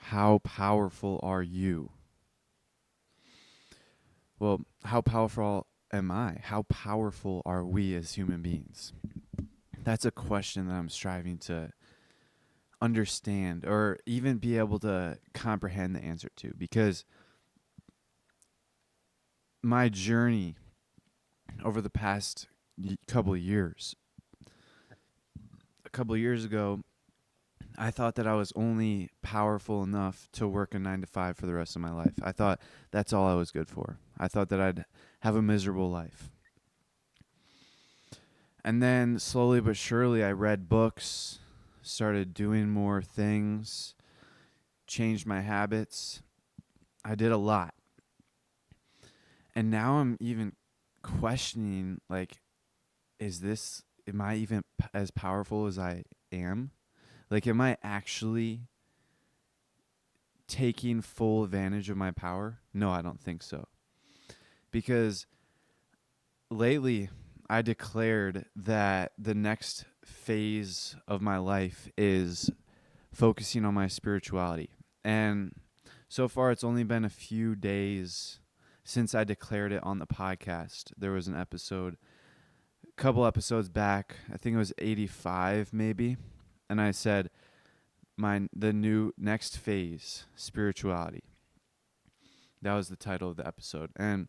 How powerful are you? Well, how powerful am I? How powerful are we as human beings? That's a question that I'm striving to understand or even be able to comprehend the answer to, because my journey over the past couple of years, a couple of years ago, I thought that I was only powerful enough to work a 9 to 5 for the rest of my life. I thought that's all I was good for. I thought that I'd have a miserable life. And then slowly but surely, I read books, started doing more things, changed my habits. I did a lot. And now I'm even questioning, like, am I even as powerful as I am? Like, am I actually taking full advantage of my power? No, I don't think so. Because lately, I declared that the next phase of my life is focusing on my spirituality. And so far, it's only been a few days since I declared it on the podcast. There was an episode, a couple episodes back, I think it was 85 maybe, and I said the new next phase, spirituality. That was the title of the episode. And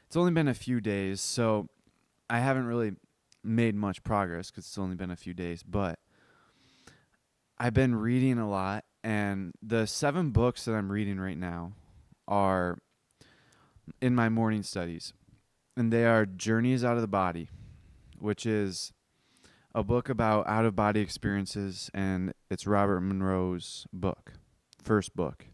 it's only been a few days, so I haven't really made much progress because it's only been a few days, but I've been reading a lot, and the 7 books that I'm reading right now are in my morning studies, and they are Journeys Out of the Body, which is a book about out-of-body experiences, and it's Robert Monroe's book, first book.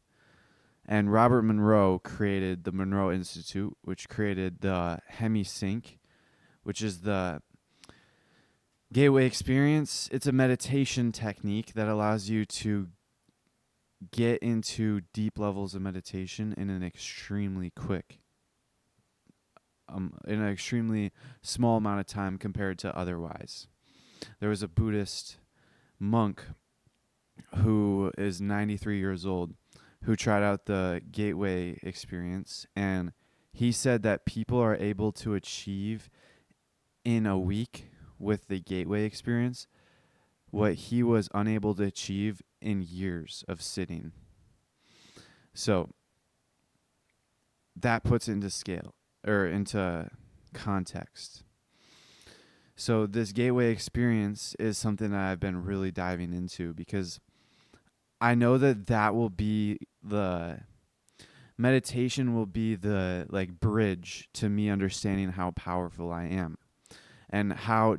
And Robert Monroe created the Monroe Institute, which created the Hemi-Sync, which is the gateway experience. It's a meditation technique that allows you to get into deep levels of meditation in an extremely in an extremely small amount of time compared to otherwise. There was a Buddhist monk who is 93 years old who tried out the gateway experience, and he said that people are able to achieve in a week with the gateway experience what he was unable to achieve in years of sitting. So that puts into scale or into context. So this gateway experience is something that I've been really diving into because I know that will be the meditation will be the like bridge to me understanding how powerful I am and how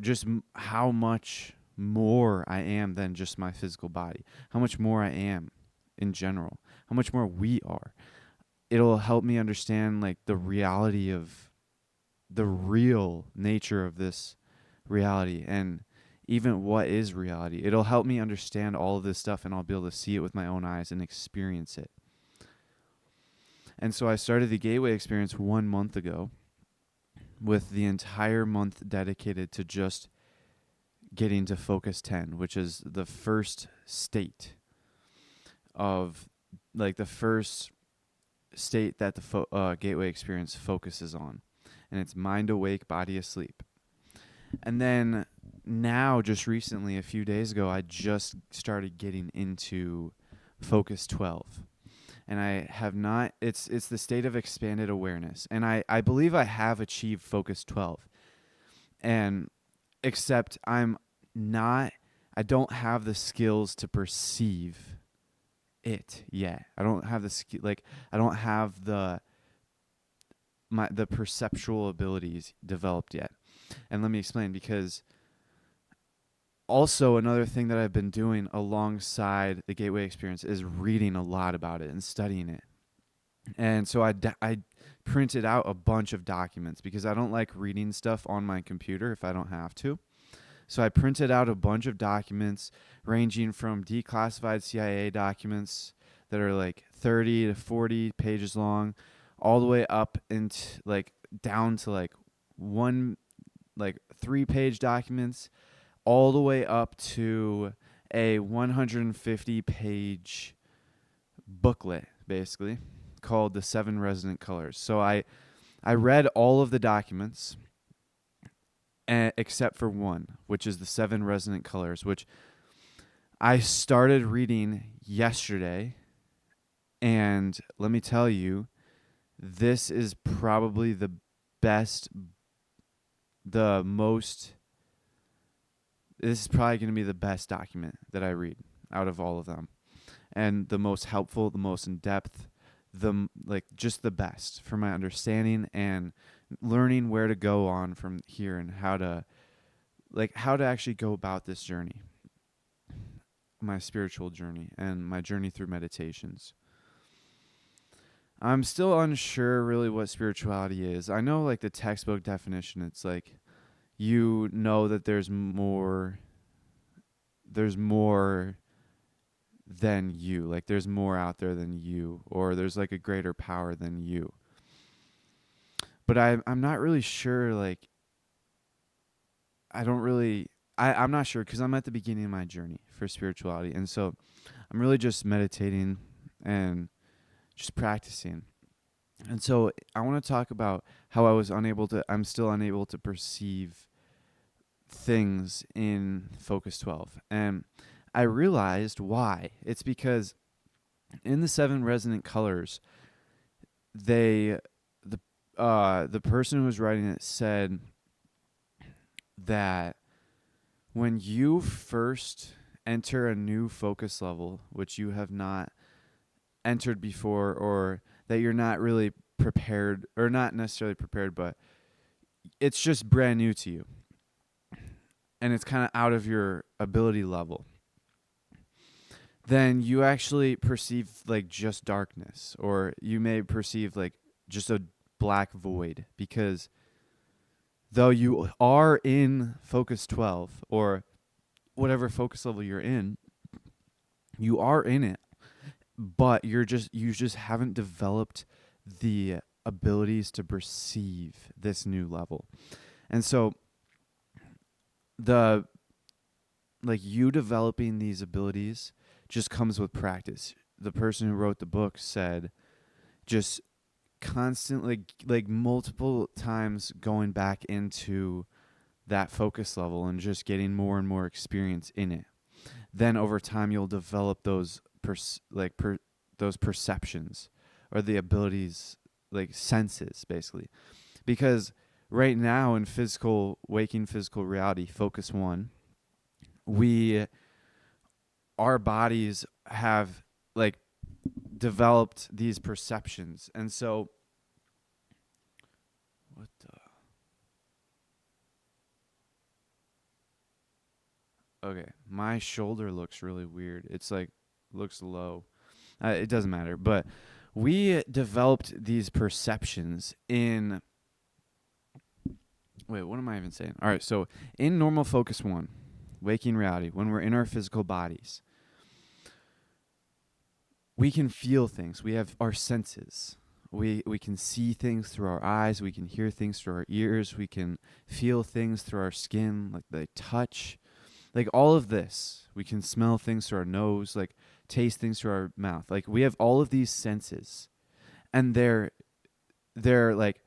much more I am than just my physical body. How much more I am in general. How much more we are. It'll help me understand like the reality of the real nature of this reality and even what is reality. It'll help me understand all of this stuff, and I'll be able to see it with my own eyes and experience it. And so I started the Gateway Experience 1 month ago with the entire month dedicated to just getting to Focus 10, which is the first state of, like, the first state that the Gateway Experience focuses on. And it's mind awake, body asleep. And then now, just recently, a few days ago, I just started getting into Focus 12. And I have not, it's the state of expanded awareness. And I believe I have achieved Focus 12. And except I don't have the skills to perceive it yet. I don't have I don't have the perceptual abilities developed yet. And let me explain, because also another thing that I've been doing alongside the Gateway Experience is reading a lot about it and studying it. And so I printed out a bunch of documents because I don't like reading stuff on my computer if I don't have to. So I printed out a bunch of documents ranging from declassified CIA documents that are like 30 to 40 pages long, all the way up into like down to like 3-page documents, all the way up to a 150-page booklet, basically, called The Seven Resonant Colors. So I read all of the documents except for one, which is The Seven Resonant Colors, which I started reading yesterday. And let me tell you, this is probably the best, the most, this is probably going to be the best document that I read out of all of them. And the most helpful, the most in depth, just the best for my understanding and learning where to go on from here and how to actually go about this journey, my spiritual journey and my journey through meditations. I'm still unsure really what spirituality is. I know like the textbook definition, it's like you know that there's more than you. Like there's more out there than you, or there's like a greater power than you. But I'm not really sure, like I'm not sure because I'm at the beginning of my journey for spirituality. And so I'm really just meditating and just practicing. And so I want to talk about how I'm still unable to perceive things in Focus 12. And I realized why. It's because in the seven resonant colors, the person who was writing it said that when you first enter a new focus level, which you have not entered before, or that you're not really prepared, or not necessarily prepared, but it's just brand new to you, and it's kind of out of your ability level, then you actually perceive like just darkness, or you may perceive like just a black void, because though you are in Focus 12 or whatever focus level you're in, you are in it, but you just haven't developed the abilities to perceive this new level. And so you developing these abilities just comes with practice. The person who wrote the book said just constantly, like multiple times, going back into that focus level and just getting more and more experience in it. Then over time you'll develop those those perceptions, or the abilities, like senses basically. Because right now in waking physical reality, Focus 1, our bodies have like developed these perceptions. And so okay, my shoulder looks really weird. It's like looks low. It doesn't matter, but we developed these perceptions in wait, what am I even saying? All right, so in normal Focus 1, waking reality, when we're in our physical bodies, we can feel things. We have our senses. We can see things through our eyes. We can hear things through our ears. We can feel things through our skin, like the touch, like all of this. We can smell things through our nose, like taste things through our mouth. Like we have all of these senses, and they're like,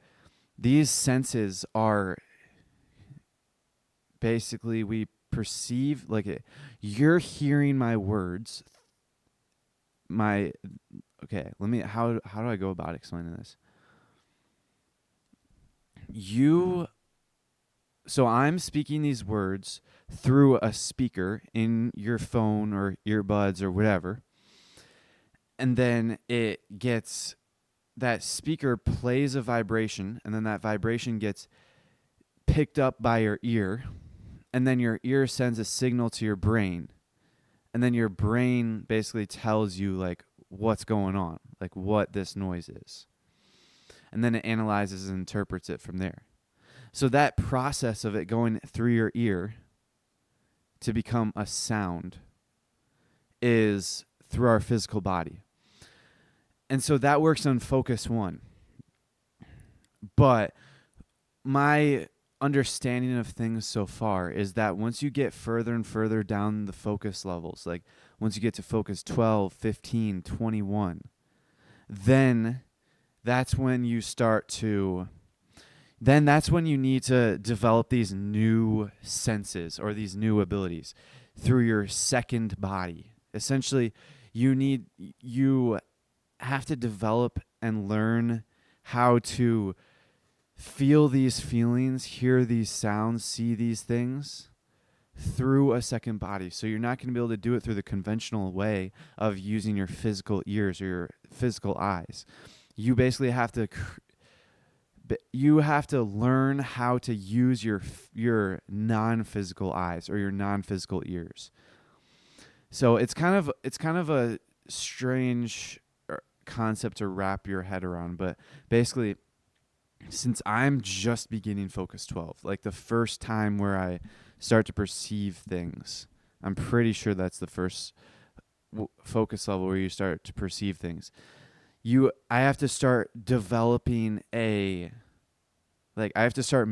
these senses are basically, we perceive like you're hearing my words. How do I go about explaining this? So I'm speaking these words through a speaker in your phone or earbuds or whatever. And then that speaker plays a vibration, and then that vibration gets picked up by your ear, and then your ear sends a signal to your brain. And then your brain basically tells you like what's going on, like what this noise is. And then it analyzes and interprets it from there. So that process of it going through your ear to become a sound is through our physical body. And so that works on Focus 1. But my understanding of things so far is that once you get further and further down the focus levels, like once you get to focus 12, 15, 21, then that's when you start to that's when you need to develop these new senses or these new abilities through your second body. Essentially, you have to develop and learn how to feel these feelings, hear these sounds, see these things through a second body. So you're not going to be able to do it through the conventional way of using your physical ears or your physical eyes. You basically have to learn how to use your non-physical eyes or your non-physical ears. So it's kind of a strange concept to wrap your head around, but basically, since I'm just beginning Focus 12, like the first time where I start to perceive things, I'm pretty sure that's the first focus level where you start to perceive things. I have to start developing I have to start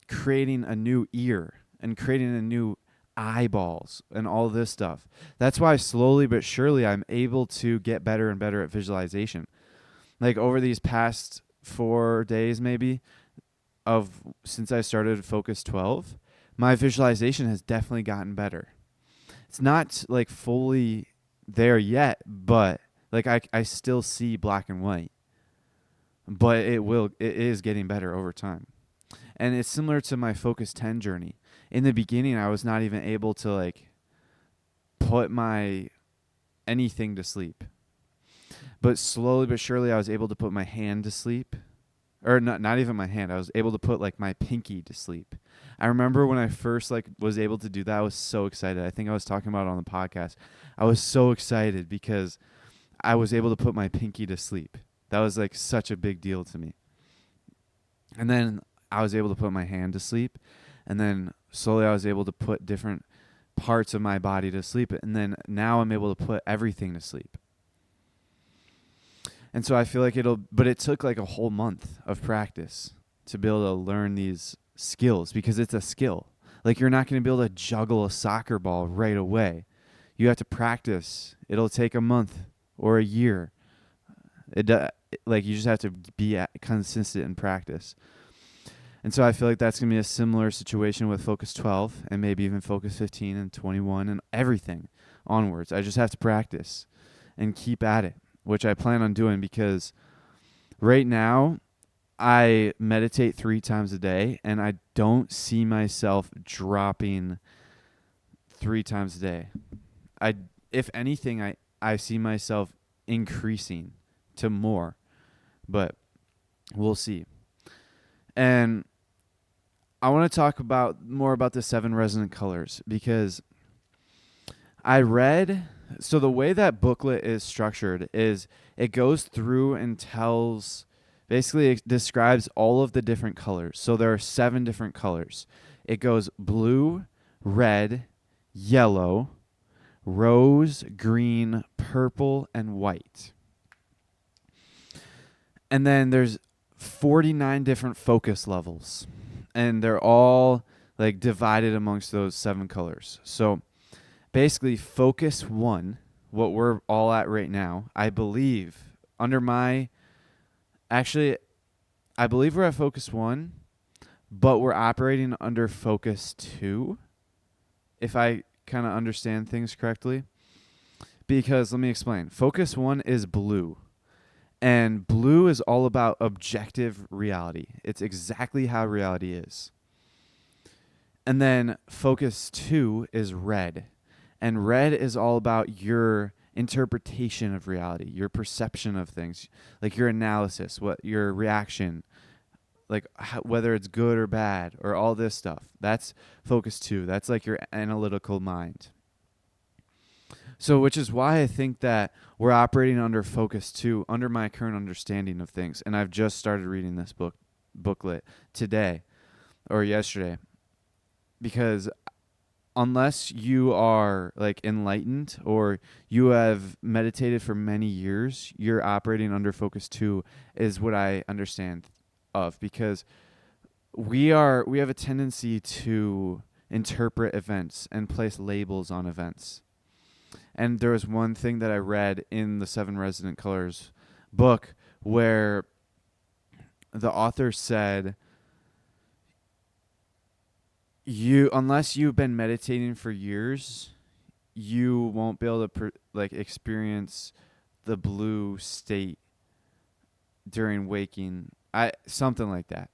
creating a new ear and creating a new eyeballs and all this stuff. That's why slowly but surely I'm able to get better and better at visualization. Like over these past 4 days maybe since I started Focus 12, my visualization has definitely gotten better. It's not like fully there yet, but like I still see black and white. But it is getting better over time. And it's similar to my Focus 10 journey. In the beginning, I was not even able to like put my anything to sleep. But slowly but surely I was able to put my hand to sleep. Or not even my hand. I was able to put like my pinky to sleep. I remember when I first like was able to do that, I was so excited. I think I was talking about it on the podcast. I was so excited because I was able to put my pinky to sleep. That was like such a big deal to me. And then I was able to put my hand to sleep. And then slowly I was able to put different parts of my body to sleep. And then now I'm able to put everything to sleep. And so I feel like but it took like a whole month of practice to be able to learn these skills because it's a skill. Like you're not going to be able to juggle a soccer ball right away. You have to practice. It'll take a month or a year. Like you just have to be consistent in practice. And so I feel like that's going to be a similar situation with Focus 12 and maybe even Focus 15 and 21 and everything onwards. I just have to practice and keep at it, which I plan on doing because right now I meditate 3 times a day and I don't see myself dropping 3 times a day. If anything, I see myself increasing to more, but we'll see. And I want to talk more about the 7 resonant colors because I read, so the way that booklet is structured is it goes through and basically it describes all of the different colors. So there are 7 different colors. It goes blue, red, yellow, rose, green, purple, and white. And then there's 49 different focus levels. And they're all like divided amongst those 7 colors. So basically Focus 1, what we're all at right now, I believe I believe we're at Focus 1, but we're operating under Focus 2, if I kind of understand things correctly. Because let me explain. Focus 1 is blue. And blue is all about objective reality. It's exactly how reality is. And then Focus 2 is red. And red is all about your interpretation of reality, your perception of things, like your analysis, your reaction, like whether it's good or bad or all this stuff. That's Focus 2. That's like your analytical mind. So which is why I think that we're operating under Focus 2, under my current understanding of things. And I've just started reading this booklet today or yesterday. Because unless you are like enlightened or you have meditated for many years, you're operating under Focus 2 is what I understand of. Because we have a tendency to interpret events and place labels on events. And there was one thing that I read in the Seven Resonant Colors book where the author said, unless you've been meditating for years, you won't be able to experience the blue state during waking. Something like that.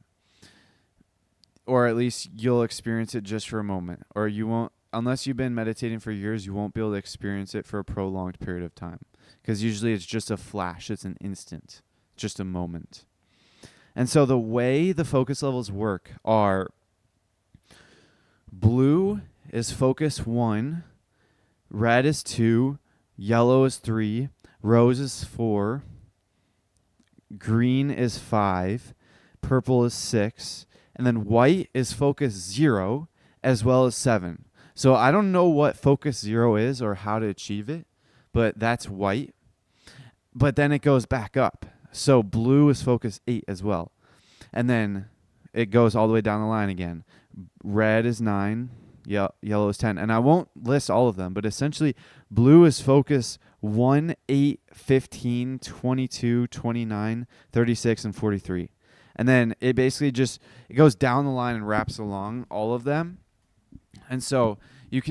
Or at least you'll experience it just for a moment. Or you won't, unless you've been meditating for years, you won't be able to experience it for a prolonged period of time. Because usually it's just a flash, it's an instant, just a moment. And so the way the focus levels work are blue is focus 1, red is 2, yellow is 3, rose is 4, green is 5, purple is 6, and then white is focus 0 as well as 7. So I don't know what focus 0 is or how to achieve it, but that's white. But then it goes back up. So blue is focus 8 as well. And then it goes all the way down the line again. Red is 9, yellow is 10. And I won't list all of them, but essentially blue is focus 1, 8, 15, 22, 29, 36, and 43. And then it basically it goes down the line and wraps along all of them. And so I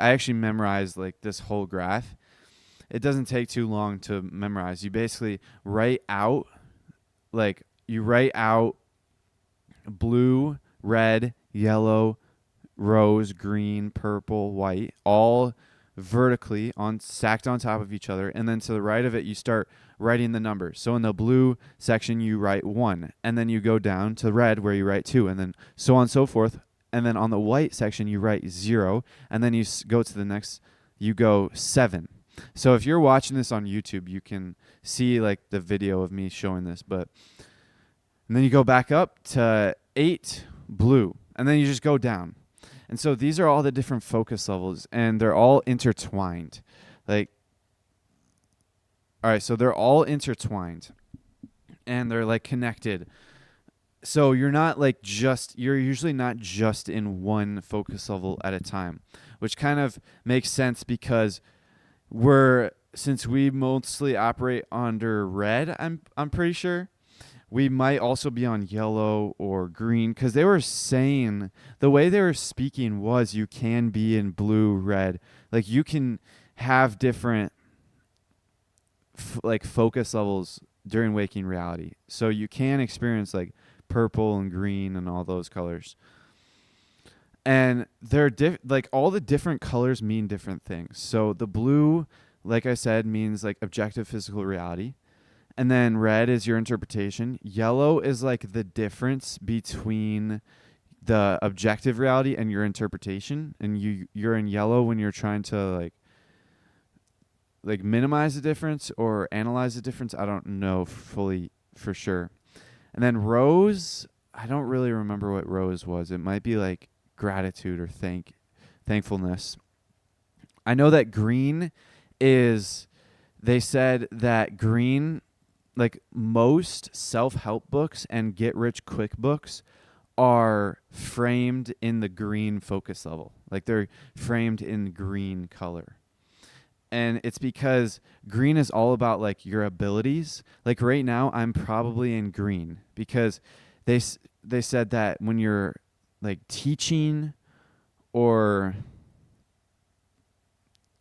actually memorized like this whole graph. It doesn't take too long to memorize. You basically write out blue, red, yellow, rose, green, purple, white, all vertically stacked on top of each other. And then to the right of it, you start writing the numbers. So in the blue section, you write 1, and then you go down to red where you write 2, and then so on and so forth. And then on the white section, you write 0, and then you go to the next, you go 7. So if you're watching this on YouTube, you can see like the video of me showing this, and then you go back up to 8, blue, and then you just go down. And so these are all the different focus levels, and they're all intertwined. All right, so they're all intertwined, and they're like connected. So you're usually not just in one focus level at a time, which kind of makes sense because since we mostly operate under red, I'm pretty sure, we might also be on yellow or green, because they were saying, the way they were speaking was you can be in blue, red. Like you can have different focus levels during waking reality. So you can experience like purple and green and all those colors. And they're all the different colors mean different things. So the blue, like I said, means like objective physical reality. And then red is your interpretation. Yellow is like the difference between the objective reality and your interpretation. And you're in yellow when you're trying to like minimize the difference or analyze the difference. I don't know fully for sure. And then rose, I don't really remember what rose was. It might be like gratitude or thankfulness. I know that green they said that green, like most self-help books and get-rich-quick books are framed in the green focus level. Like they're framed in green color. And it's because green is all about like your abilities. Like right now, I'm probably in green because they said that when you're like teaching or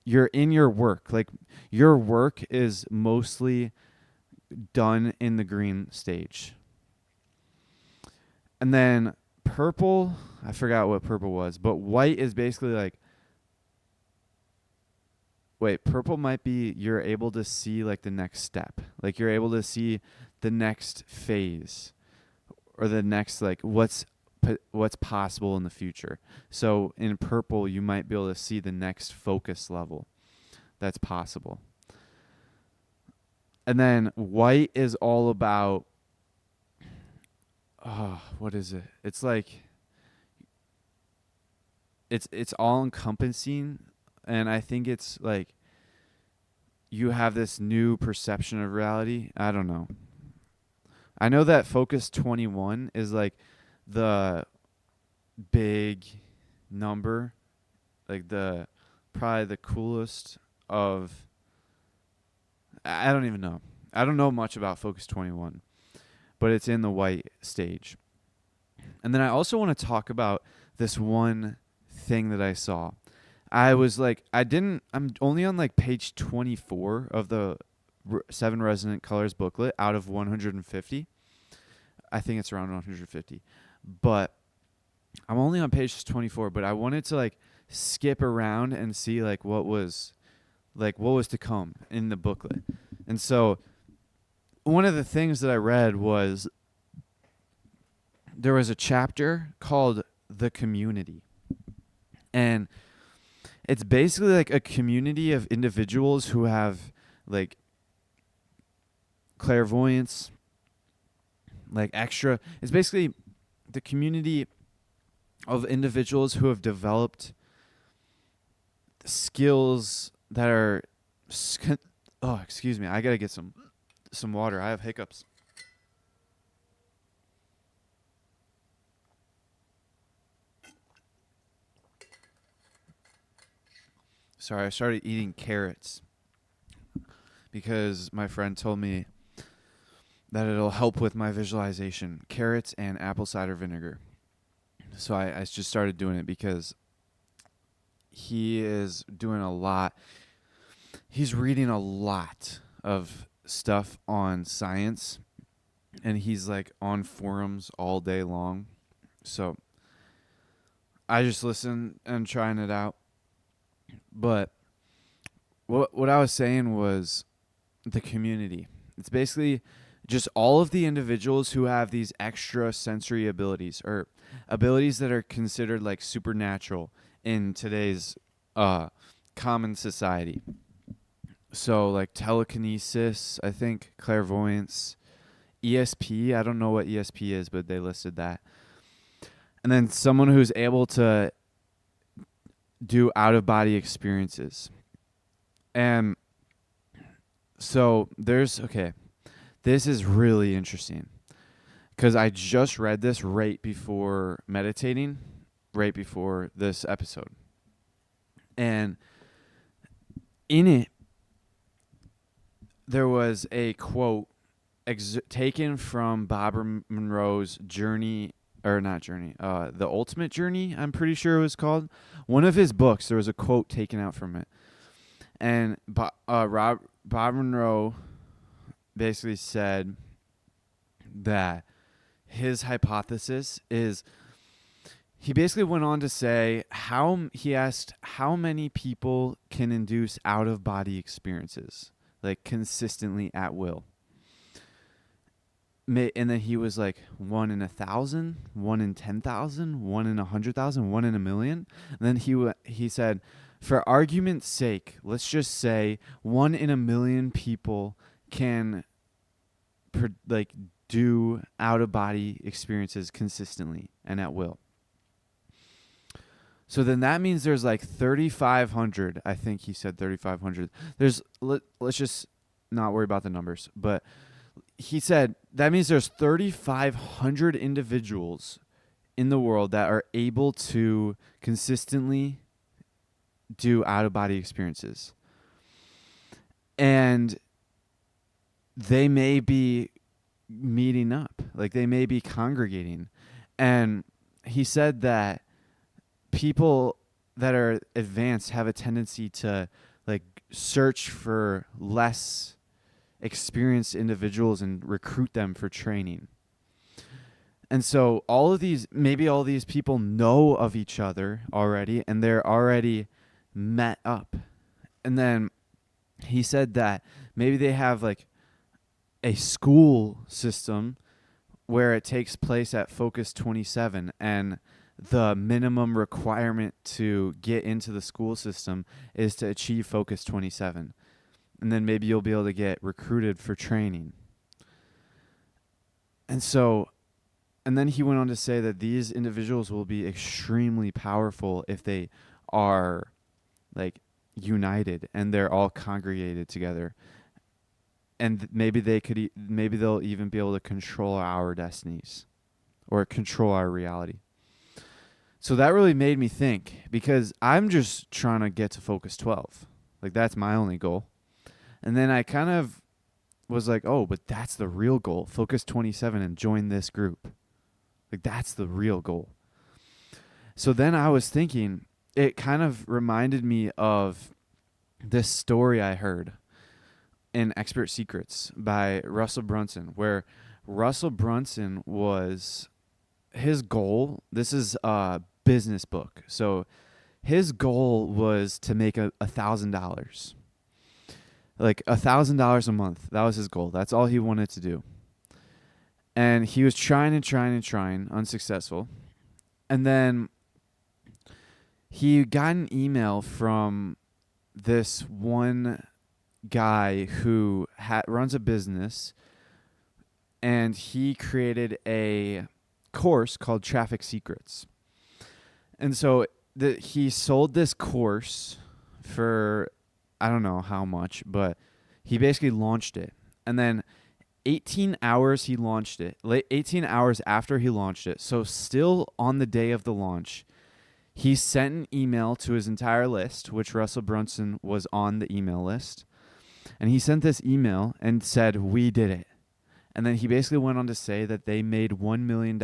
you're in your work, like your work is mostly done in the green stage. And then purple, I forgot what purple was, but white is basically like, purple might be you're able to see like the next step. Like you're able to see the next phase or the next like what's possible in the future. So in purple, you might be able to see the next focus level that's possible. And then white is all about, what is it? It's like, it's all encompassing. And I think it's like you have this new perception of reality. I don't know. I know that focus 21 is like the big number, like probably the coolest of, I don't even know. I don't know much about Focus 21, but it's in the white stage. And then I also want to talk about this one thing that I saw. I'm only on like page 24 of the 7 Resonant Colors booklet out of 150. I think it's around 150. But I'm only on page 24, but I wanted to like skip around and see like what was to come in the booklet. And so one of the things that I read was there was a chapter called The Community. And it's basically like a community of individuals who have like clairvoyance, like extra. It's basically the community of individuals who have developed skills that are oh, excuse me. I got to get some water. I have hiccups. Sorry, I started eating carrots because my friend told me that it'll help with my visualization. Carrots and apple cider vinegar. So I just started doing it because he is doing a lot. He's reading a lot of stuff on science, and he's like on forums all day long. So I just listen and trying it out. But what I was saying was the community. It's basically just all of the individuals who have these extra sensory abilities or abilities that are considered like supernatural in today's common society. So like telekinesis, I think, clairvoyance, ESP. I don't know what ESP is, but they listed that. And then someone who's able to do out-of-body experiences. And so this is really interesting because I just read this right before meditating, right before this episode. And in it, there was a quote taken from Bob Monroe's Journey, or not Journey, The Ultimate Journey, I'm pretty sure it was called. One of his books, there was a quote taken out from it. And Bob Monroe basically said that his hypothesis is, he basically went on to say he asked how many people can induce out-of-body experiences, like consistently at will. And then he was like 1 in 1,000, 1 in 10,000, 1 in 100,000, 1 in a million. And then he said, for argument's sake, let's just say 1 in a million people can do out of body experiences consistently and at will. So then that means there's like 3,500. I think he said 3,500. Let's just not worry about the numbers, but he said that means there's 3,500 individuals in the world that are able to consistently do out-of-body experiences. And they may be meeting up, like they may be congregating. And he said that people that are advanced have a tendency to like search for less experienced individuals and recruit them for training. And so all of these people know of each other already, and they're already met up. And then he said that maybe they have like a school system where it takes place at Focus 27, and the minimum requirement to get into the school system is to achieve Focus 27. And then maybe you'll be able to get recruited for training. And then he went on to say that these individuals will be extremely powerful if they are like united and they're all congregated together. And maybe they'll even be able to control our destinies. or control our reality. So that really made me think, because I'm just trying to get to Focus 12. Like, that's my only goal. And then I kind of was like, oh, but that's the real goal. Focus 27 and join this group. Like, that's the real goal. So then I was thinking, it kind of reminded me of this story I heard in Expert Secrets by Russell Brunson, where Russell Brunson was, his goal, this is a business book. So his goal was to make $1,000. Like $1,000 a month. That was his goal. That's all he wanted to do. And he was trying and trying and trying, unsuccessful. And then he got an email from this one guy who runs a business, and he created a course called Traffic Secrets. And so he sold this course for, I don't know how much, but he basically launched it. And then 18 hours he launched it. 18 hours after he launched it, so still on the day of the launch, he sent an email to his entire list, which Russell Brunson was on the email list. And he sent this email and said, "We did it." And then he basically went on to say that they made $1 million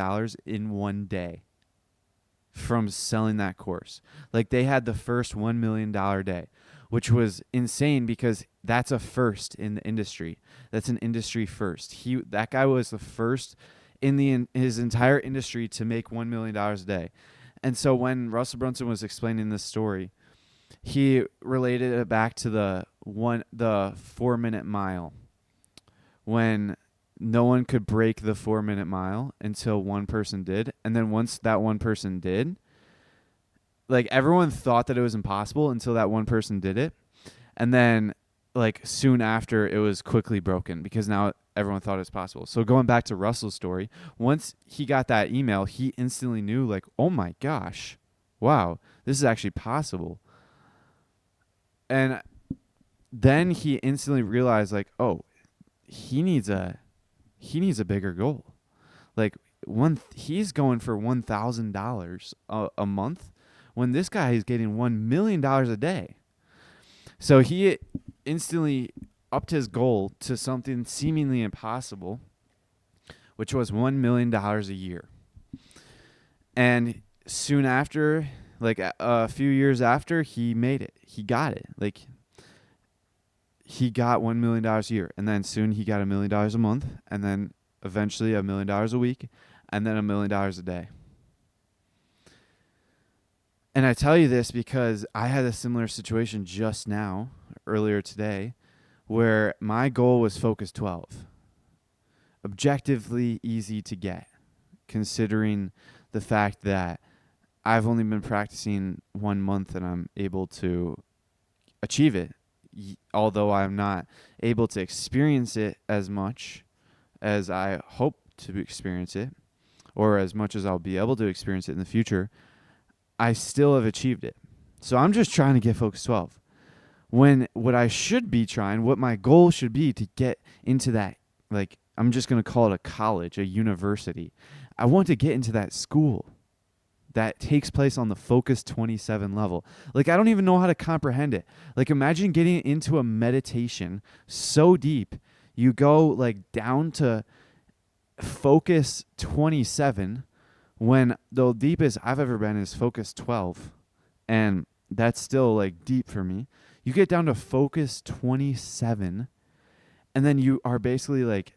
in one day from selling that course. Like, they had the first $1 million day, which was insane because that's a first in the industry. That's an industry first. That guy was the first in his entire industry to make $1 million a day. And so when Russell Brunson was explaining this story, he related it back to the 4-minute mile, when no one could break the 4-minute mile until one person did. And then once that one person did, like, everyone thought that it was impossible until that one person did it. And then, like, soon after, it was quickly broken because now everyone thought it was possible. So going back to Russell's story, once he got that email, he instantly knew, like, oh my gosh, wow, this is actually possible. And then he instantly realized, like, oh, he needs a bigger goal. Like, he's going for $1,000 a month, when this guy is getting $1 million a day. So he instantly upped his goal to something seemingly impossible, which was $1 million a year. And soon after, like a few years after, he made it. He got it. Like, he got $1 million a year. And then soon he got $1 million a month. And then eventually $1 million a week. And then $1 million a day. And I tell you this because I had a similar situation just now, earlier today, where my goal was Focus 12. Objectively easy to get, considering the fact that I've only been practicing 1 month and I'm able to achieve it, although I'm not able to experience it as much as I hope to experience it, or as much as I'll be able to experience it in the future. I still have achieved it. So I'm just trying to get Focus 12. When what I should be trying, what my goal should be to get into that, like, I'm just going to call it a college, a university. I want to get into that school that takes place on the Focus 27 level. Like, I don't even know how to comprehend it. Like, imagine getting into a meditation so deep, you go, like, down to Focus 27, when the deepest I've ever been is Focus 12. And that's still, like, deep for me. You get down to Focus 27, and then you are basically, like,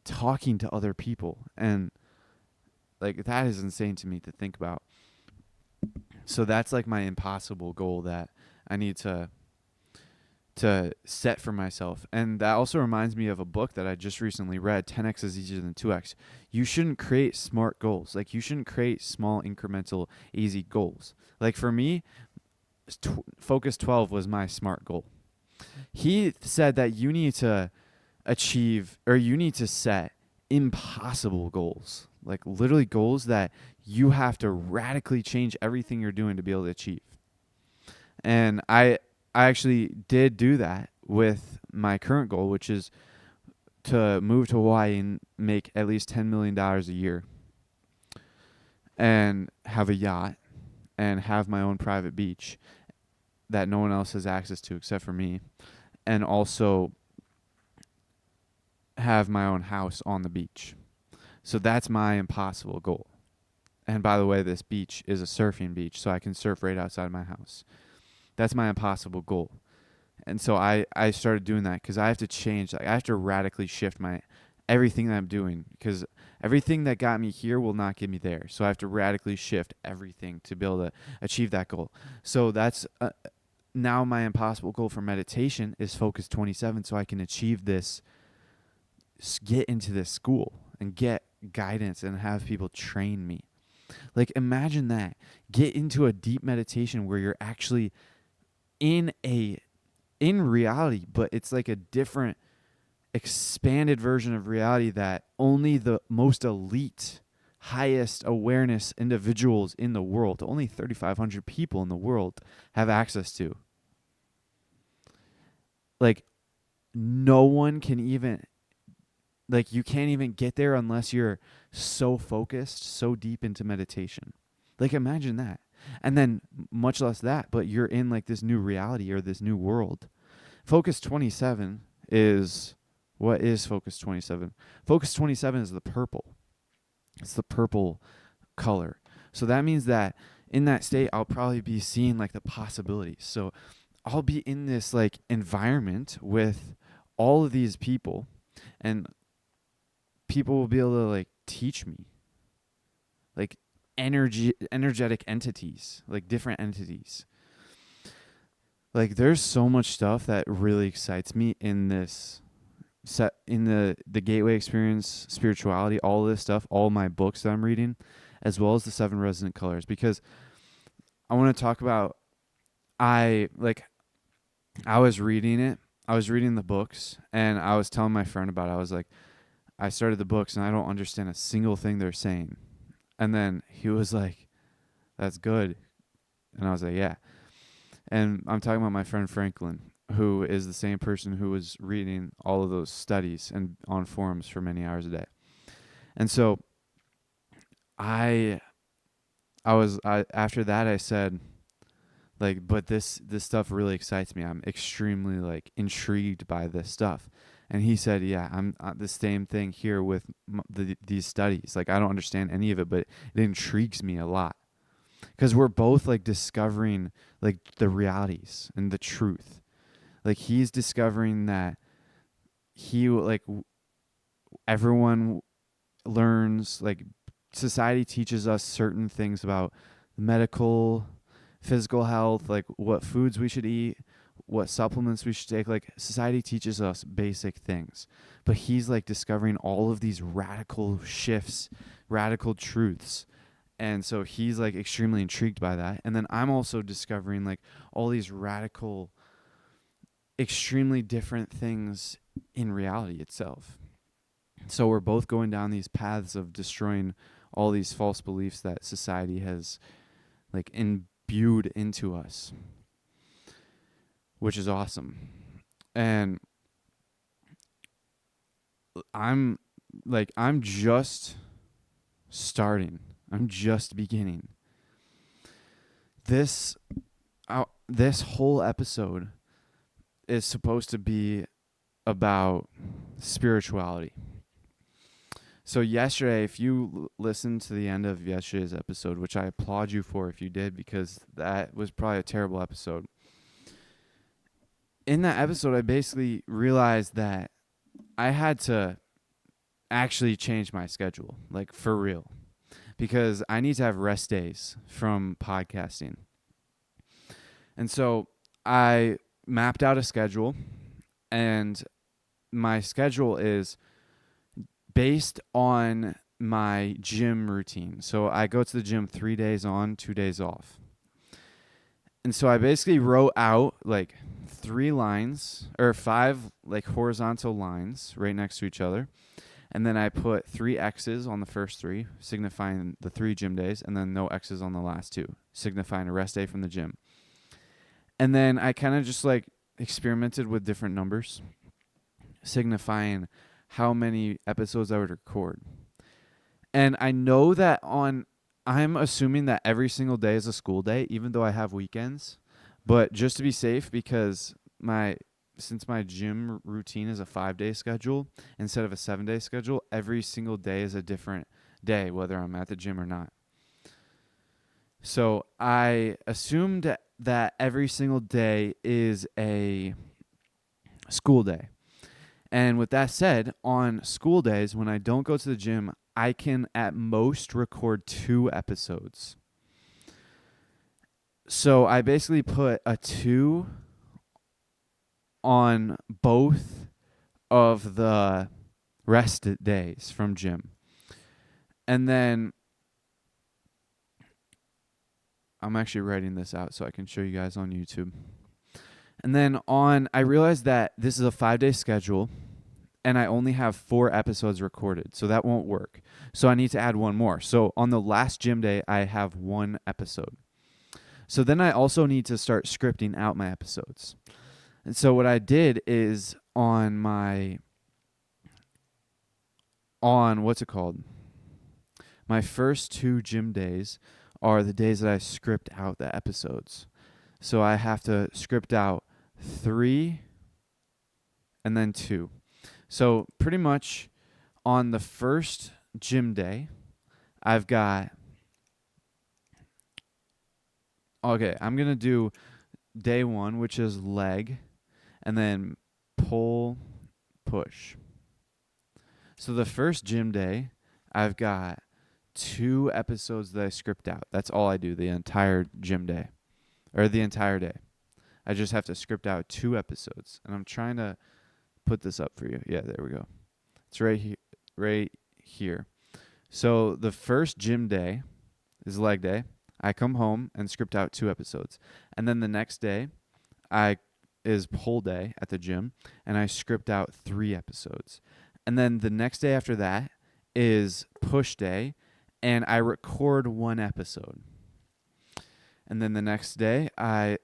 talking to other people. And, like, that is insane to me to think about. So that's, like, my impossible goal that I need to set for myself. And that also reminds me of a book that I just recently read, 10x is easier than 2x. You shouldn't create smart goals. Like, you shouldn't create small, incremental, easy goals. Like, for me, Focus 12 was my smart goal. He said that you need to achieve, or you need to set impossible goals. Like, literally goals that you have to radically change everything you're doing to be able to achieve. And I actually did do that with my current goal, which is to move to Hawaii and make at least $10 million a year. and have a yacht and have my own private beach that no one else has access to except for me, and also have my own house on the beach. So that's my impossible goal. And by the way, this beach is a surfing beach, so I can surf right outside my house. That's my impossible goal. And so I started doing that because I have to change. Like, I have to radically shift my everything that I'm doing, because everything that got me here will not get me there. So I have to radically shift everything to be able to achieve that goal. So that's now my impossible goal for meditation is Focus 27, so I can achieve this, get into this school and get guidance and have people train me. Like, imagine that. Get into a deep meditation where you're actually in reality, but it's like a different expanded version of reality that only the most elite, highest awareness individuals in the world, only 3,500 people in the world, have access to. Like, no one can even, like, you can't even get there unless you're so focused, so deep into meditation. Like, imagine that. And then much less that, but you're in like this new reality or this new world. Focus 27 is, what is Focus 27? Focus 27 is the purple. It's the purple color. So that means that in that state, I'll probably be seeing like the possibilities. So I'll be in this like environment with all of these people, and people will be able to like teach me, like energetic entities, like different entities. Like, there's so much stuff that really excites me in this set, in the Gateway Experience, spirituality, all of this stuff, all my books that I'm reading, as well as the 7 resonant colors, because I want to talk about, I was reading it. I was reading the books, and I was telling my friend about it. I was like, I started the books and I don't understand a single thing they're saying. And then he was like, that's good. And I was like, yeah. And I'm talking about my friend Franklin, who is the same person who was reading all of those studies and on forums for many hours a day. And so I after that I said, like, but this stuff really excites me. I'm extremely like intrigued by this stuff. And he said, yeah, I'm the same thing here with these studies. Like, I don't understand any of it, but it intrigues me a lot. Because we're both like discovering like the realities and the truth. Like, he's discovering that everyone learns, like, society teaches us certain things about medical, physical health, like what foods we should eat, what supplements we should take. Like, society teaches us basic things, but he's like discovering all of these radical shifts, radical truths. And so he's like extremely intrigued by that. And then I'm also discovering like all these radical, extremely different things in reality itself. So we're both going down these paths of destroying all these false beliefs that society has like imbued into us, which is awesome. And I'm just starting. I'm just beginning. This whole episode is supposed to be about spirituality. So yesterday, if you listened to the end of yesterday's episode, which I applaud you for if you did, because that was probably a terrible episode. In that episode, I basically realized that I had to actually change my schedule, like for real, because I need to have rest days from podcasting. And so I mapped out a schedule, and my schedule is based on my gym routine. So I go to the gym 3 days on, 2 days off. And so I basically wrote out like 3 lines or 5 like horizontal lines right next to each other. And then I put 3 X's on the first 3, signifying the 3 gym days, and then no X's on the last 2, signifying a rest day from the gym. And then I kind of just like experimented with different numbers, signifying how many episodes I would record. And I know that I'm I'm assuming that every single day is a school day, even though I have weekends. But just to be safe, because since my gym routine is a 5-day schedule instead of a 7-day schedule, every single day is a different day, whether I'm at the gym or not. So I assumed that every single day is a school day. And with that said, on school days, when I don't go to the gym, I can at most record 2 episodes. So I basically put a 2 on both of the rest days from gym. And then I'm actually writing this out so I can show you guys on YouTube. And then I realized that this is a 5-day schedule and I only have 4 episodes recorded. So that won't work. So I need to add one more. So on the last gym day, I have 1 episode. So then I also need to start scripting out my episodes. And so what I did is on what's it called? My first 2 gym days are the days that I script out the episodes. So I have to script out 3 and then 2. So pretty much on the first gym day, I've got, okay, I'm going to do day 1, which is leg, and then pull, push. So the first gym day, I've got 2 episodes that I script out. That's all I do the entire gym day, or the entire day. I just have to script out 2 episodes, and I'm trying to put this up for you. Yeah, there we go. It's right here. So the first gym day is leg day. I come home and script out 2 episodes, and then the next day, is pull day at the gym, and I script out 3 episodes. And then the next day after that is push day, and I record 1 episode. And then the next day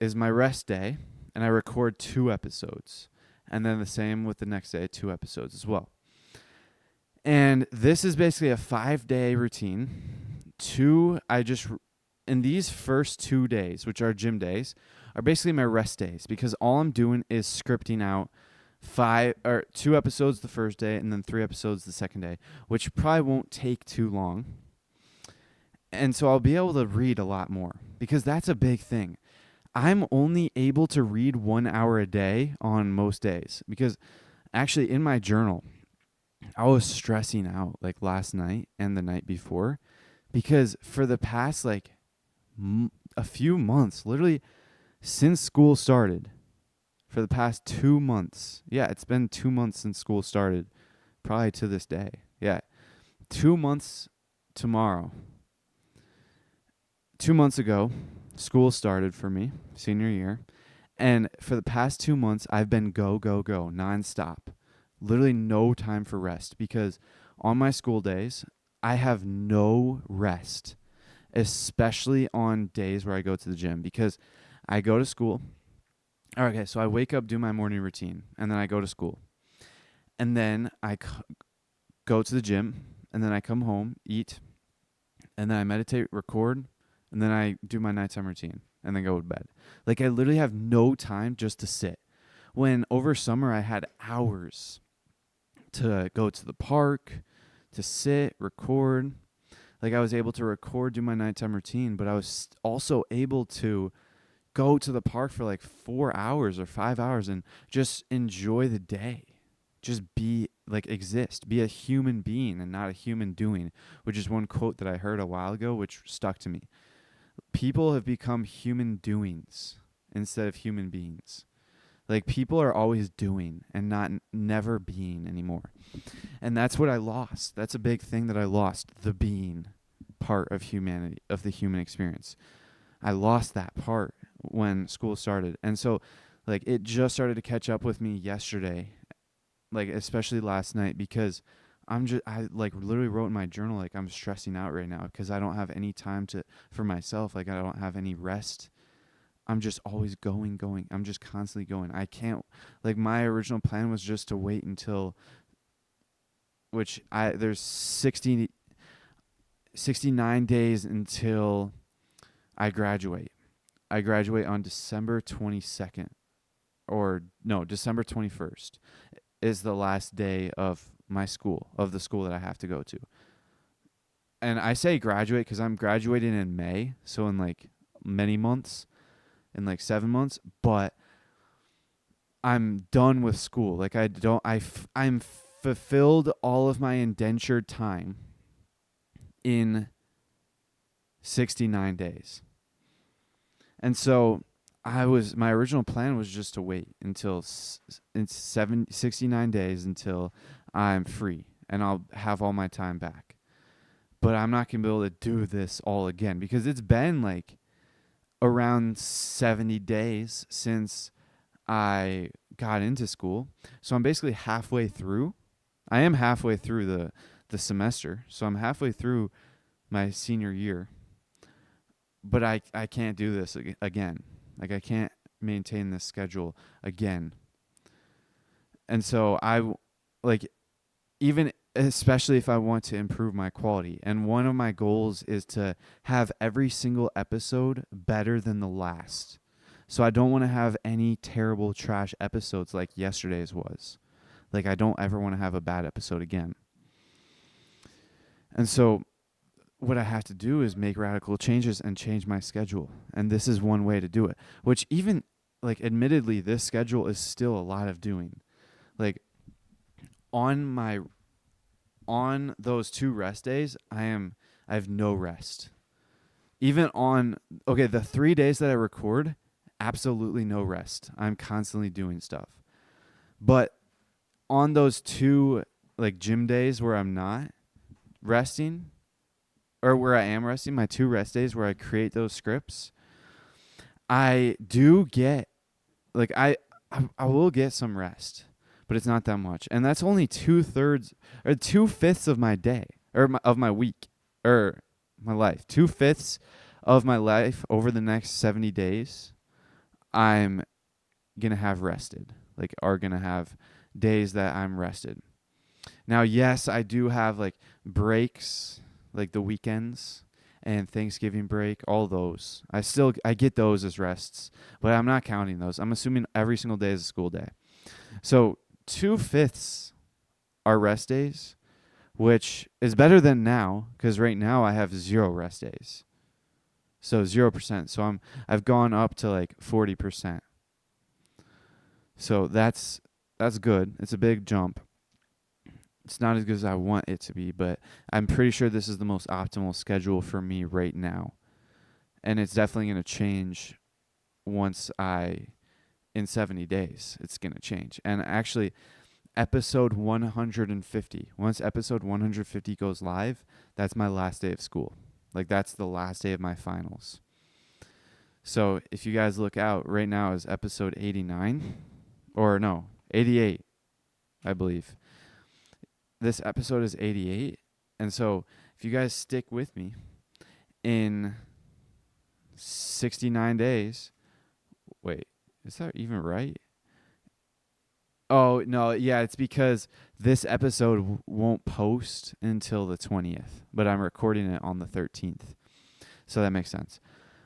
is my rest day, and I record 2 episodes. And then the same with the next day, 2 episodes as well. And this is basically a 5-day routine. In these first 2 days, which are gym days, are basically my rest days, because all I'm doing is scripting out 2 episodes the first day and then 3 episodes the second day, which probably won't take too long. And so I'll be able to read a lot more, because that's a big thing. I'm only able to read 1 hour a day on most days, because actually in my journal, I was stressing out like last night and the night before, because for the past a few months, literally since school started, for the past 2 months. Yeah, it's been 2 months since school started, probably to this day. Yeah, 2 months tomorrow. 2 months ago, school started for me, senior year. And for the past 2 months, I've been go, go, go, nonstop. Literally no time for rest, because on my school days, I have no rest, especially on days where I go to the gym, because I go to school. Okay, so I wake up, do my morning routine, and then I go to school. And then I go to the gym, and then I come home, eat, and then I meditate, record, and then I do my nighttime routine, and then go to bed. Like, I literally have no time just to sit. When over summer, I had hours to go to the park, to sit, record. Like, I was able to record, do my nighttime routine, but I was also able to go to the park for like 4 hours or 5 hours and just enjoy the day. Just exist, be a human being and not a human doing, which is one quote that I heard a while ago, which stuck to me. People have become human doings instead of human beings. Like, people are always doing and never being anymore. And that's what I lost. That's a big thing that I lost, the being part of humanity, of the human experience. I lost that part when school started. And so, it just started to catch up with me yesterday, especially last night, because I literally wrote in my journal, I'm stressing out right now because I don't have any time for myself. I don't have any rest. I'm just always going. I'm just constantly going. I can't, my original plan was just to wait until, there's 60 69 days until I graduate. I graduate on December 22nd, or no, December 21st is the last day of my school, of the school that I have to go to. And I say graduate because I'm graduating in May, so in like many months, in like 7 months, but I'm done with school. Like I'm fulfilled all of my indentured time in 69 days. And so my original plan was just to wait until 69 days until I'm free and I'll have all my time back. But I'm not going to be able to do this all again because it's been like around 70 days since I got into school. So I'm basically halfway through. I am halfway through the semester. So I'm halfway through my senior year. But I can't do this again. Like I can't maintain this schedule again. And so even especially if I want to improve my quality. And one of my goals is to have every single episode better than the last. So I don't want to have any terrible trash episodes like yesterday's was. Like I don't ever want to have a bad episode again. And so what I have to do is make radical changes and change my schedule. And this is one way to do it, which even like admittedly, this schedule is still a lot of doing. Like on those 2 rest days, I have no rest. Even on the 3 days that I record, absolutely no rest. I'm constantly doing stuff. But on those 2 like gym days where I'm not resting, or where I am resting, my 2 rest days where I create those scripts, I do get like I will get some rest, but it's not that much, and that's only 2/3 or 2/5 of my day of my week or my life. 2/5 of my life over the next 70 days, I'm gonna have rested. Like are gonna have days that I'm rested. Now, yes, I do have like breaks, like the weekends and Thanksgiving break, all those. I get those as rests, but I'm not counting those. I'm assuming every single day is a school day. So 2/5 are rest days, which is better than now because right now I have 0 rest days. So 0%. So I've gone up to like 40%. So that's good. It's a big jump. It's not as good as I want it to be, but I'm pretty sure this is the most optimal schedule for me right now. And it's definitely going to change in 70 days, it's going to change. And actually, episode 150, once episode 150 goes live, that's my last day of school. Like, that's the last day of my finals. So if you guys look out, right now is episode 89, or no, 88, I believe. This episode is 88, and so if you guys stick with me in 69 days, wait, is that even right? Oh, no, yeah, it's because this episode won't post until the 20th, but I'm recording it on the 13th, so that makes sense.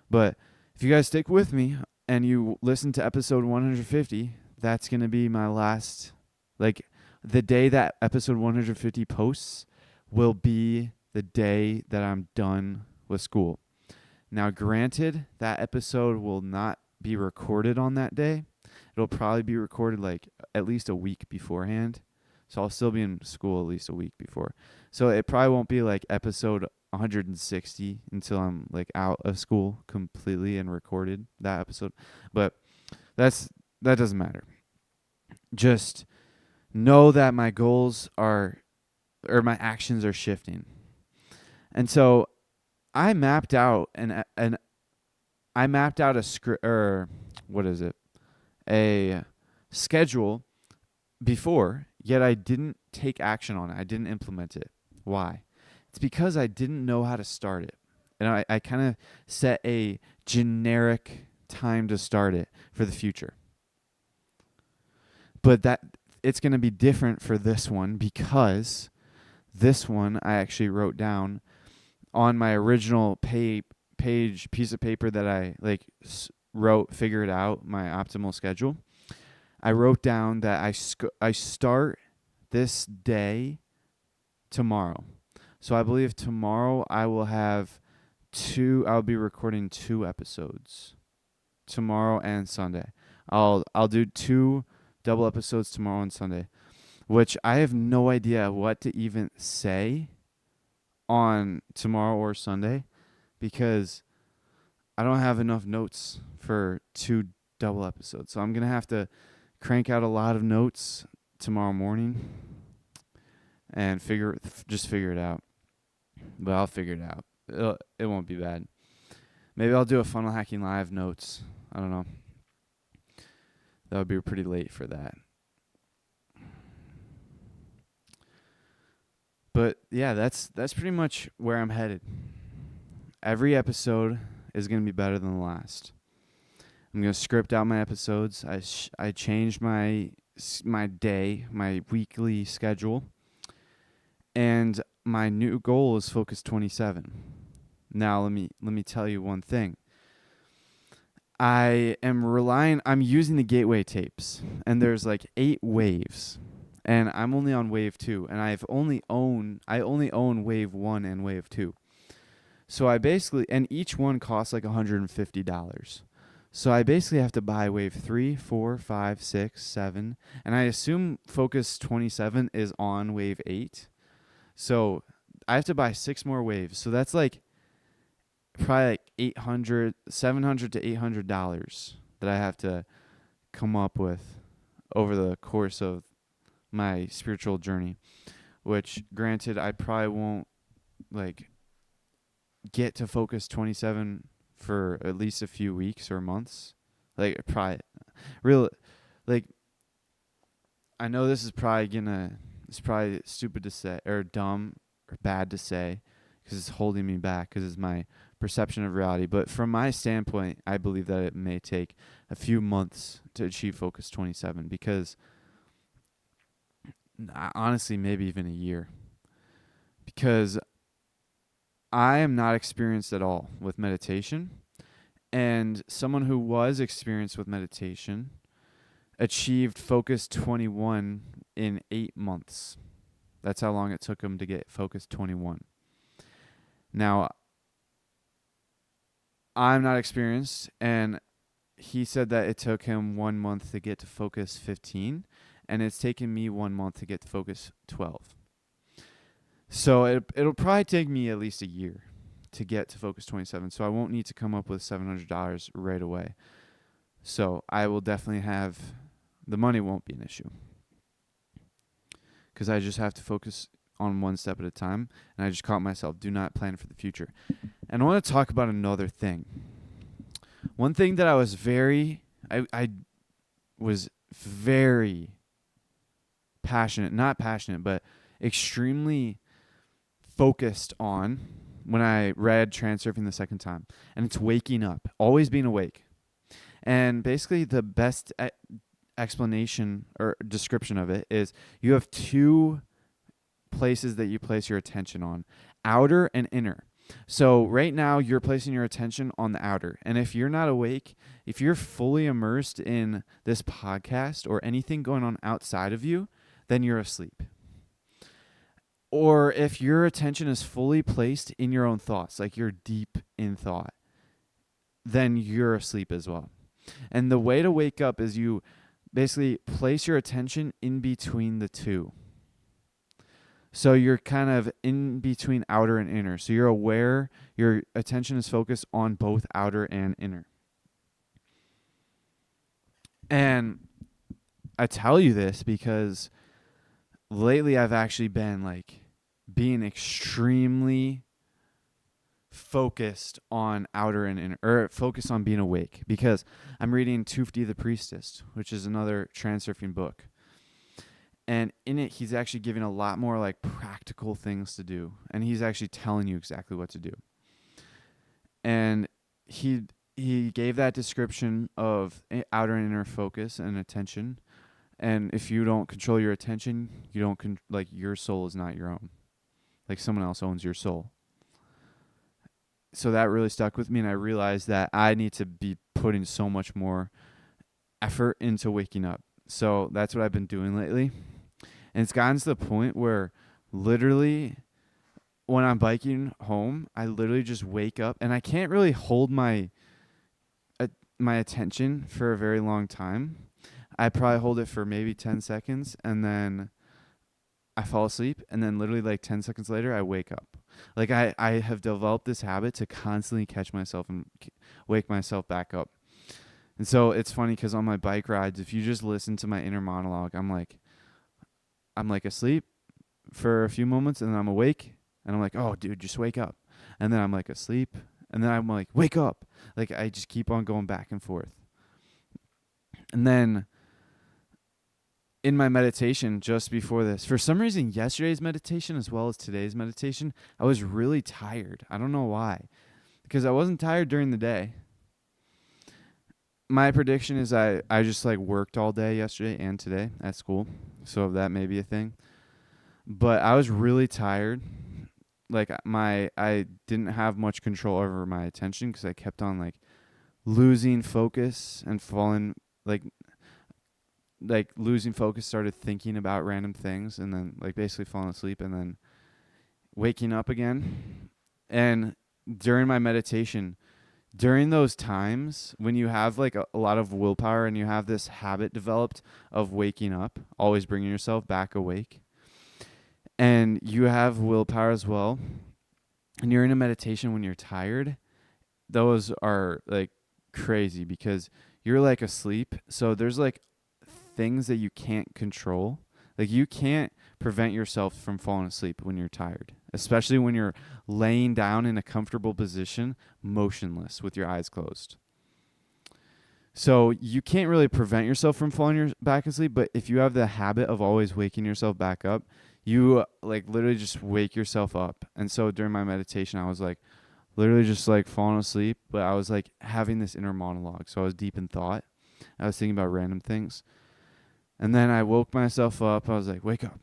But if you guys stick with me and you listen to episode 150, that's going to be my last, like, the day that episode 150 posts will be the day that I'm done with school. Now, granted, that episode will not be recorded on that day. It'll probably be recorded like at least a week beforehand. So I'll still be in school at least a week before. So it probably won't be like episode 160 until I'm like out of school completely and recorded that episode. But that doesn't matter. Just know that my goals my actions are shifting. And so I mapped out a script, or what is it? A schedule before, yet I didn't take action on it. I didn't implement it. Why? It's because I didn't know how to start it. And I kind of set a generic time to start it for the future. But it's going to be different for this one because this one I actually wrote down on my original piece of paper that I figured out my optimal schedule. I wrote down that I start this day tomorrow. So I believe tomorrow I'll be recording 2 episodes. Tomorrow and Sunday. I'll do 2 double episodes tomorrow and Sunday, which I have no idea what to even say on tomorrow or Sunday because I don't have enough notes for 2 double episodes. So I'm going to have to crank out a lot of notes tomorrow morning and figure it out. But I'll figure it out. It won't be bad. Maybe I'll do a Funnel Hacking Live notes. I don't know. That would be pretty late for that. But yeah, that's pretty much where I'm headed. Every episode is going to be better than the last. I'm going to script out my episodes. I changed my weekly schedule. And my new goal is Focus 27. Now let me tell you one thing. I'm using the Gateway tapes, and there's like 8 waves, and I'm only on wave 2, and I only own wave 1 and wave 2. So and each one costs like $150. So I basically have to buy wave 3, 4, 5, 6, 7, and I assume Focus 27 is on wave 8. So I have to buy 6 more waves. So that's like probably like $700 to $800 that I have to come up with over the course of my spiritual journey, which granted I probably won't get to Focus 27 for at least a few weeks or months. I know this is it's probably stupid to say or dumb or bad to say because it's holding me back because it's my perception of reality. But from my standpoint, I believe that it may take a few months to achieve Focus 27 because honestly, maybe even a year, because I am not experienced at all with meditation, and someone who was experienced with meditation achieved Focus 21 in 8 months. That's how long it took him to get Focus 21. Now, I'm not experienced, and he said that it took him 1 month to get to Focus 15, and it's taken me 1 month to get to Focus 12. So it'll probably take me at least a year to get to Focus 27, so I won't need to come up with $700 right away. So I will definitely the money won't be an issue because I just have to focus on one step at a time, and I just caught myself, do not plan for the future. And I want to talk about another thing. One thing that I was very not passionate, but extremely focused on when I read Transurfing the second time, and it's waking up, always being awake. And basically the best explanation or description of it is you have 2 places that you place your attention on, outer and inner. So right now you're placing your attention on the outer. And if you're not awake, if you're fully immersed in this podcast or anything going on outside of you, then you're asleep. Or if your attention is fully placed in your own thoughts, like you're deep in thought, then you're asleep as well. And the way to wake up is you basically place your attention in between the 2. So you're kind of in between outer and inner. So you're aware, your attention is focused on both outer and inner. And I tell you this because lately I've actually been being extremely focused on outer and inner, or focused on being awake, because I'm reading Tufti the Priestess, which is another Transurfing book. And in it, he's actually giving a lot more practical things to do. And he's actually telling you exactly what to do. And he gave that description of outer and inner focus and attention. And if you don't control your attention, you don't your soul is not your own. Like someone else owns your soul. so that really stuck with me, and I realized that I need to be putting so much more effort into waking up. So that's what I've been doing lately. And it's gotten to the point where literally when I'm biking home, I literally just wake up and I can't really hold my attention for a very long time. I probably hold it for maybe 10 seconds and then I fall asleep, and then literally like 10 seconds later I wake up. Like I have developed this habit to constantly catch myself and wake myself back up. And so it's funny cuz on my bike rides, if you just listen to my inner monologue, I'm like asleep for a few moments and then I'm awake and I'm like, "Oh, dude, just wake up." And then I'm like asleep and then I'm like, "Wake up." Like I just keep on going back and forth. And then in my meditation just before this, for some reason, yesterday's meditation as well as today's meditation, I was really tired. I don't know why, because I wasn't tired during the day. My prediction is I just like worked all day yesterday and today at school, so that may be a thing. But I was really tired. Like I didn't have much control over my attention because I kept on like losing focus and falling like losing focus, started thinking about random things, and then like basically falling asleep and then waking up again. And during my meditation, during those times when you have like a lot of willpower and you have this habit developed of waking up, always bringing yourself back awake, and you have willpower as well, and you're in a meditation when you're tired, those are like crazy because you're like asleep. So there's like things that you can't control. Like you can't prevent yourself from falling asleep when you're tired, especially when you're laying down in a comfortable position, motionless with your eyes closed. So you can't really prevent yourself from falling back asleep, but if you have the habit of always waking yourself back up, you like literally just wake yourself up. And so during my meditation, I was like literally just like falling asleep, but I was like having this inner monologue. So I was deep in thought. I was thinking about random things. And then I woke myself up. I was like, wake up.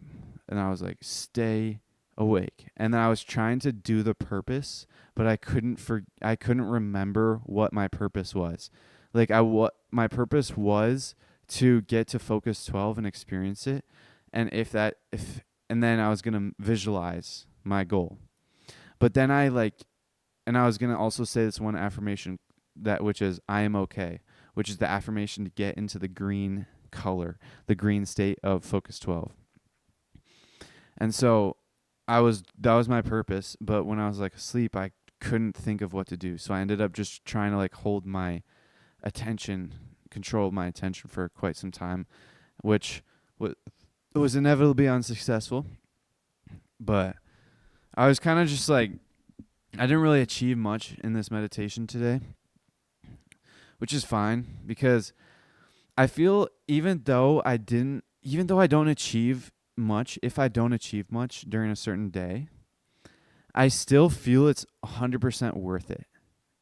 And I was like, stay awake. And then I was trying to do the purpose, but I couldn't remember what my purpose was. Like what my purpose was to get to Focus 12 and experience it. And and then I was going to visualize my goal. But then and I was going to also say this one affirmation which is I am okay, which is the affirmation to get into the green color, the green state of Focus 12. And so that was my purpose, but when I was like asleep, I couldn't think of what to do. So I ended up just trying to like hold my attention, control my attention for quite some time, which was inevitably unsuccessful. But I was kind of just like, I didn't really achieve much in this meditation today, which is fine because I feel even though I don't achieve much, if I don't achieve much during a certain day, I still feel it's 100% worth it.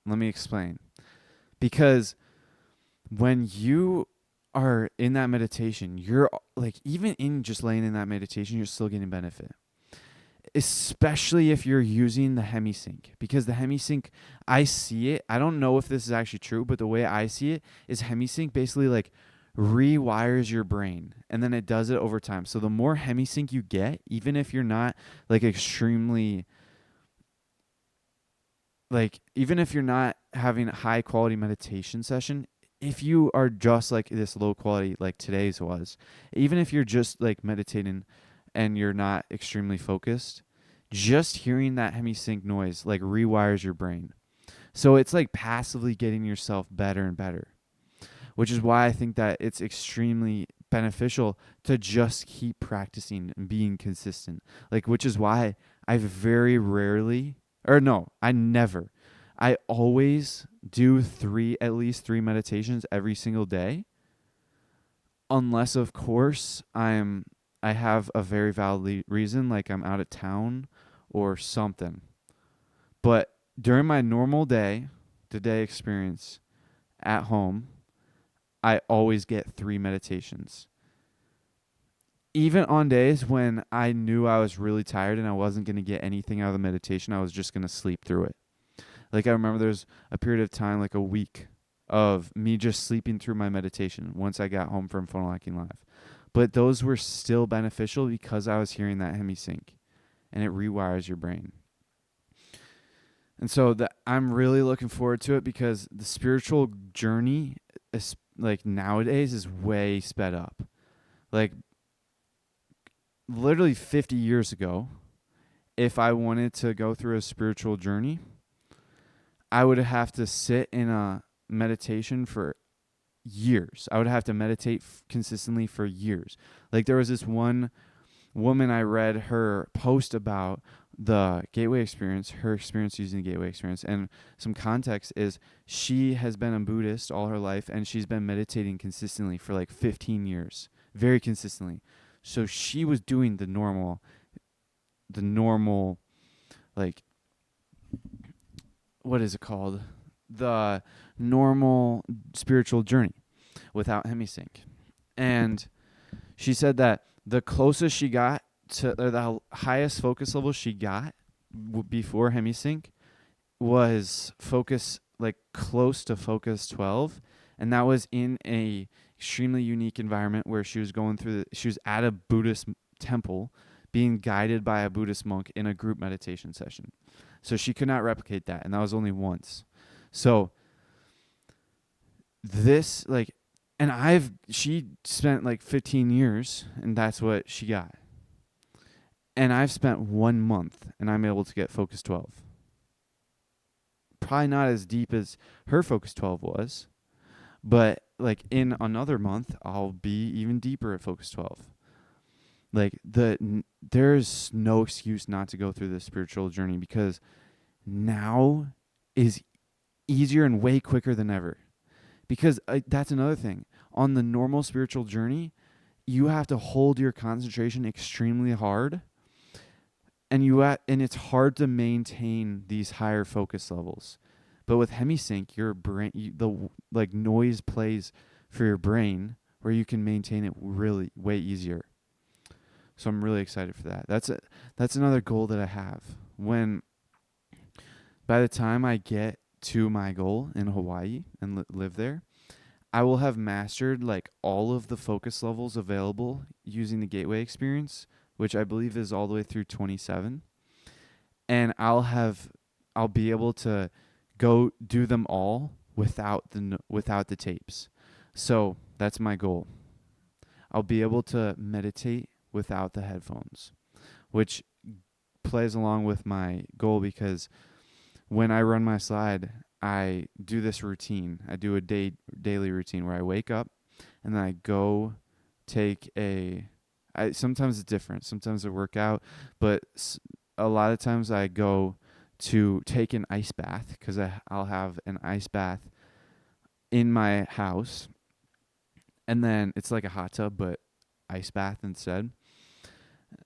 Let me explain. Because when you are in that meditation, you're like, even in just laying in that meditation, you're still getting benefit. Especially if you're using the HemiSync, because the HemiSync, I see it. I don't know if this is actually true, but the way I see it is HemiSync basically like rewires your brain, and then it does it over time. So the more HemiSync you get, even if you're not like extremely even if you're not having a high quality meditation session, if you are just like this low quality like today's was, even if you're just like meditating and you're not extremely focused, just hearing that HemiSync noise like rewires your brain. So it's like passively getting yourself better and better, which is why I think that it's extremely beneficial to just keep practicing and being consistent. Like, which is why I very rarely, or no, I never, I always do at least three meditations every single day, unless of course I have a very valid reason, like I'm out of town or something. But during my normal day to day experience at home, I always get three meditations. Even on days when I knew I was really tired and I wasn't going to get anything out of the meditation, I was just going to sleep through it. Like I remember there's a period of time, like a week, of me just sleeping through my meditation once I got home from Funnel Hacking Live. But those were still beneficial because I was hearing that HemiSync, and it rewires your brain. And so I'm really looking forward to it because the spiritual journey is like nowadays is way sped up. Like literally 50 years ago, if I wanted to go through a spiritual journey, I would have to sit in a meditation for years. I would have to meditate consistently for years. Like there was this one woman, I read her post about the Gateway Experience, her experience using the Gateway Experience, and some context is she has been a Buddhist all her life, and she's been meditating consistently for like 15 years, very consistently. So she was doing the normal, like, what is it called? The normal spiritual journey without HemiSync. And she said that the closest she got to, or the highest focus level she got before HemiSync was focus, like close to focus 12. And that was in a extremely unique environment where she was going through, she was at a Buddhist temple being guided by a Buddhist monk in a group meditation session. So she could not replicate that. And that was only once. So this, like, and she spent like 15 years and that's what she got. And I've spent 1 month and I'm able to get focus 12. Probably not as deep as her focus 12 was, but like in another month, I'll be even deeper at focus 12. Like there's no excuse not to go through this spiritual journey because now is easier and way quicker than ever. Because that's another thing. On the normal spiritual journey, you have to hold your concentration extremely hard, and it's hard to maintain these higher focus levels. But with HemiSync, your brain, the noise plays for your brain, where you can maintain it really way easier. So I'm really excited for that. That's another goal that I have. By the time I get to my goal in Hawaii and live there, I will have mastered like all of the focus levels available using the Gateway Experience, which I believe is all the way through 27. And I'll be able to go do them all without the tapes. So that's my goal. I'll be able to meditate without the headphones, which plays along with my goal because when I run my slide, I do this routine. I do a daily routine where I wake up and then I go take sometimes it's different. Sometimes I work out, but a lot of times I go to take an ice bath because I'll have an ice bath in my house. And then it's like a hot tub, but ice bath instead.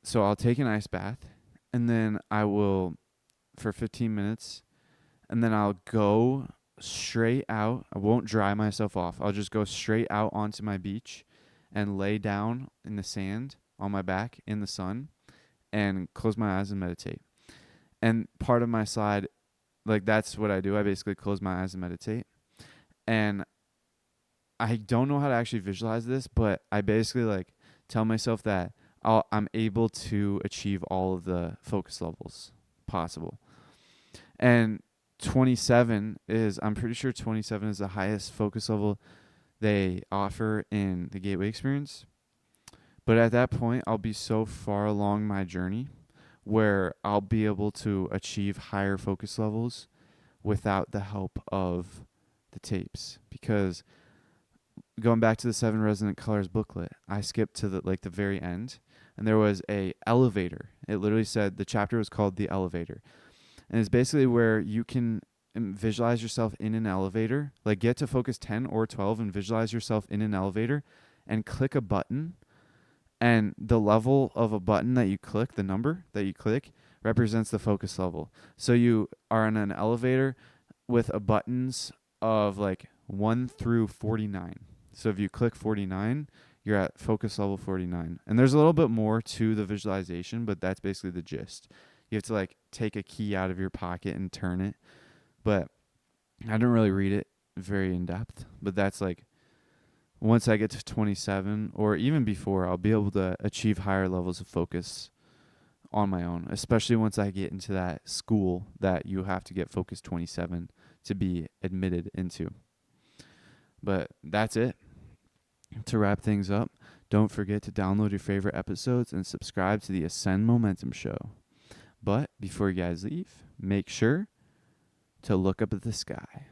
So I'll take an ice bath and then I will, for 15 minutes, and then I'll go straight out. I won't dry myself off. I'll just go straight out onto my beach and lay down in the sand on my back in the sun and close my eyes and meditate. And part of my slide, like that's what I do. I basically close my eyes and meditate. And I don't know how to actually visualize this, but I basically like tell myself that I'm able to achieve all of the focus levels possible. And 27 I'm pretty sure 27 is the highest focus level they offer in the Gateway Experience. But at that point, I'll be so far along my journey where I'll be able to achieve higher focus levels without the help of the tapes. Because going back to the 7 Resonant Colors booklet, I skipped to the very end, and there was a elevator. It literally said the chapter was called The Elevator. And it's basically where you can visualize yourself in an elevator, like get to focus 10 or 12 and visualize yourself in an elevator and click a button. And the level of a button that you click, the number that you click, represents the focus level. So you are in an elevator with buttons of like 1 through 49. So if you click 49, you're at focus level 49. And there's a little bit more to the visualization, but that's basically the gist. You have to like take a key out of your pocket and turn it But I didn't really read it very in depth. But that's like, once I get to 27 or even before, I'll be able to achieve higher levels of focus on my own, especially once I get into that school that you have to get Focus 27 to be admitted into. But that's it. To wrap things up, don't forget to download your favorite episodes and subscribe to the Ascend Momentum Show. But before you guys leave, make sure to look up at the sky.